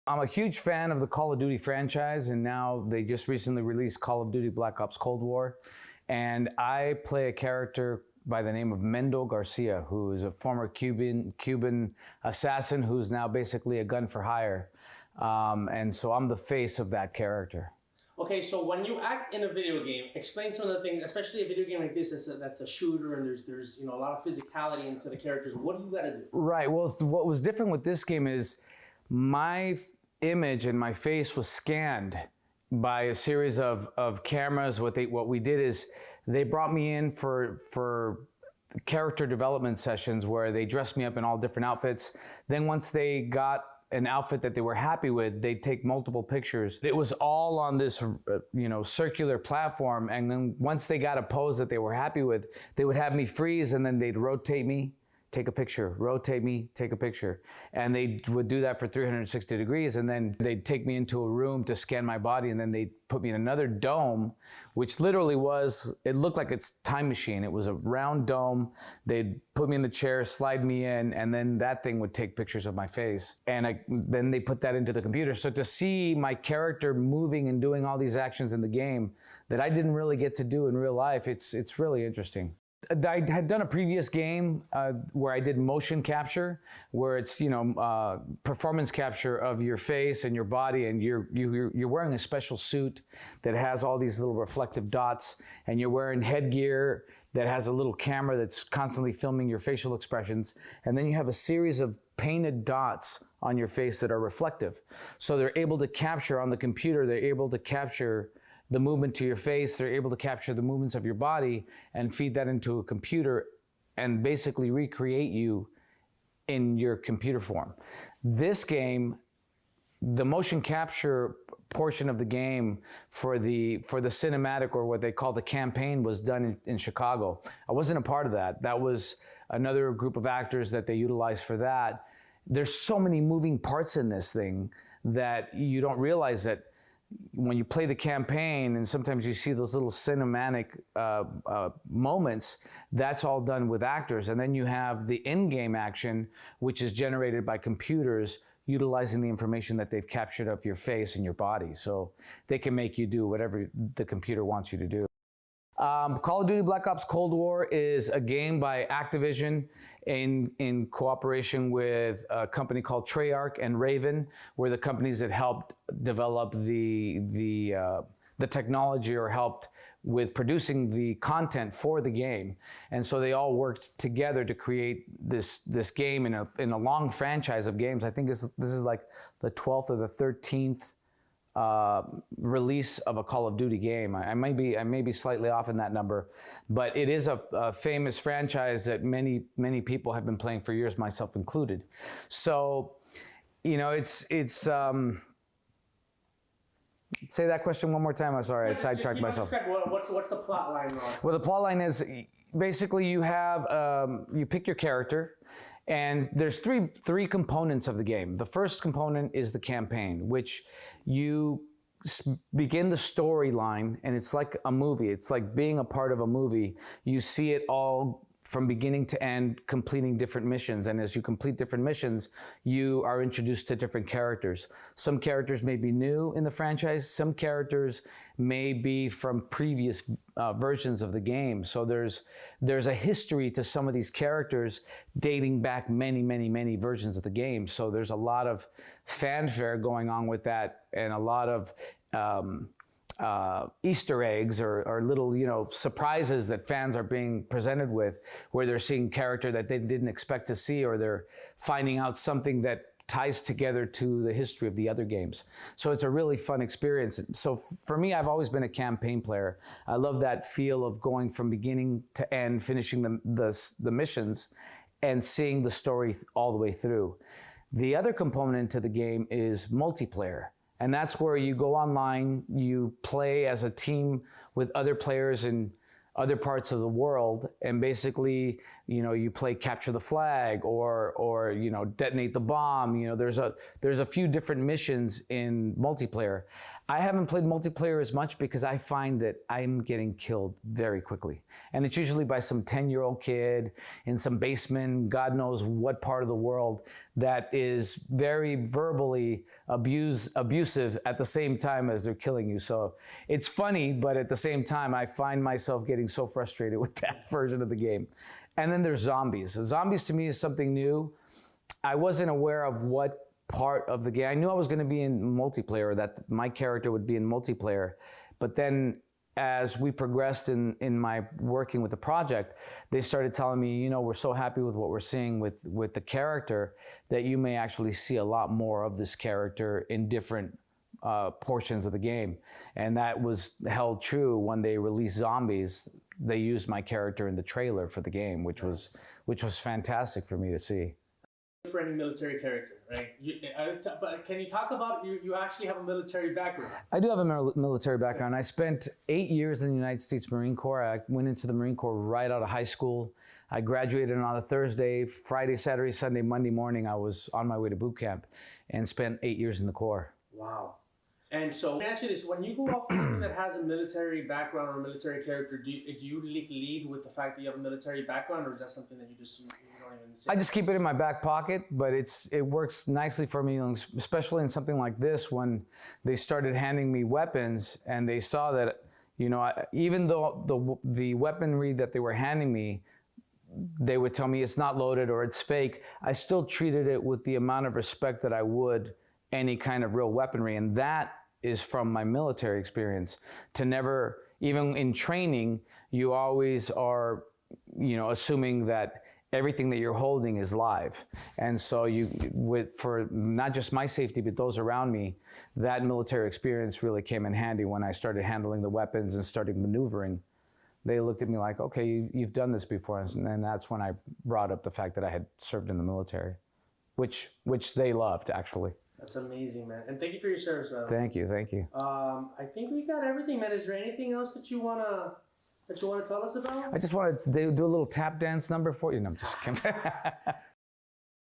I'm a huge fan of the Call of Duty franchise, and now they just recently released Call of Duty Black Ops Cold War. And I play a character by the name of Mendo Garcia, who is a former Cuban assassin who's now basically a gun for hire. And so I'm the face of that character. Okay, so when you act in a video game, explain some of the things, especially a video game like this that's a shooter and there's a lot of physicality into the characters. What do you got to do? Right. Well, what was different with this game is my image and my face was scanned by a series of cameras. What we did is they brought me in for character development sessions where they dressed me up in all different outfits. Then once they got an outfit that they were happy with, they'd take multiple pictures. It was all on this circular platform, and then once they got a pose that they were happy with, they would have me freeze, and then they'd rotate me, take a picture, rotate me, take a picture. And they would do that for 360 degrees, and then they'd take me into a room to scan my body, and then they'd put me in another dome, which literally it looked like it's time machine. It was a round dome. They'd put me in the chair, slide me in, and then that thing would take pictures of my face. And then they put that into the computer. So to see my character moving and doing all these actions in the game that I didn't really get to do in real life, it's really interesting. I had done a previous game where I did motion capture, where it's performance capture of your face and your body, and you're wearing a special suit that has all these little reflective dots, and you're wearing headgear that has a little camera that's constantly filming your facial expressions, and then you have a series of painted dots on your face that are reflective. So they're able to capture on the computer, they're able to capture the movement to your face, they're able to capture the movements of your body and feed that into a computer and basically recreate you in your computer form. This game, the motion capture portion of the game for the cinematic, or what they call the campaign, was done in Chicago. I wasn't a part of that. That was another group of actors that they utilized for that. There's so many moving parts in this thing that you don't realize that when you play the campaign, and sometimes you see those little cinematic moments, that's all done with actors. And then you have the in-game action, which is generated by computers utilizing the information that they've captured of your face and your body. So they can make you do whatever the computer wants you to do. Call of Duty Black Ops Cold War is a game by Activision in cooperation with a company called Treyarch and Raven, were the companies that helped develop the technology, or helped with producing the content for the game. And so they all worked together to create this game in a long franchise of games. I think this is like the 12th or the 13th release of a Call of Duty game. I may be slightly off in that number, but it is a famous franchise that many people have been playing for years, myself included. So, it's say that question one more time. I'm sorry, I sidetracked myself. What's the plot line, Ross? Well, the plot line is basically you pick your character. And there's three components of the game. The first component is the campaign, which you begin the storyline, and it's like a movie. It's like being a part of a movie. You see it all from beginning to end, completing different missions. And as you complete different missions, you are introduced to different characters. Some characters may be new in the franchise. Some characters may be from previous versions of the game. So there's a history to some of these characters dating back many versions of the game. So there's a lot of fanfare going on with that, and a lot of Easter eggs or little surprises that fans are being presented with, where they're seeing character that they didn't expect to see, or they're finding out something that ties together to the history of the other games. So it's a really fun experience. So for me, I've always been a campaign player. I love that feel of going from beginning to end, finishing the missions, and seeing the story all the way through. The other component to the game is multiplayer. And that's where you go online, you play as a team with other players in other parts of the world, and basically you play capture the flag or detonate the bomb. There's a few different missions in multiplayer. I haven't played multiplayer as much because I find that I'm getting killed very quickly. And it's usually by some 10-year-old kid in some basement, God knows what part of the world, that is very verbally abusive at the same time as they're killing you. So it's funny, but at the same time, I find myself getting so frustrated with that version of the game. And then there's zombies. Zombies to me is something new. I wasn't aware of what part of the game. I knew I was going to be in multiplayer, that my character would be in multiplayer. But then as we progressed in my working with the project, they started telling me, we're so happy with what we're seeing with the character that you may actually see a lot more of this character in different portions of the game. And that was held true when they released Zombies. They used my character in the trailer for the game, which was fantastic for me to see. For any military character, right? But can you talk about, you actually have a military background? I do have a military background. I spent 8 years in the United States Marine Corps. I went into the Marine Corps right out of high school. I graduated on a Thursday. Friday, Saturday, Sunday, Monday morning, I was on my way to boot camp and spent 8 years in the Corps. Wow. And so, let me ask you this. When you go off something that has a military background or a military character, do you lead with the fact that you have a military background, or is that something that you don't even say? I just keep it in my back pocket, but it works nicely for me, especially in something like this, when they started handing me weapons and they saw that, even though the weaponry that they were handing me, they would tell me it's not loaded or it's fake, I still treated it with the amount of respect that I would any kind of real weaponry. And that is from my military experience, to never, even in training, you always are, assuming that everything that you're holding is live. And so for not just my safety, but those around me, that military experience really came in handy when I started handling the weapons and started maneuvering. They looked at me like, okay, you've done this before. And then that's when I brought up the fact that I had served in the military, which they loved, actually. That's amazing, man. And thank you for your service, man. Thank you, thank you. I think we got everything, man. Is there anything else that you wanna tell us about? I just want to do a little tap dance number for you. No, I'm just kidding.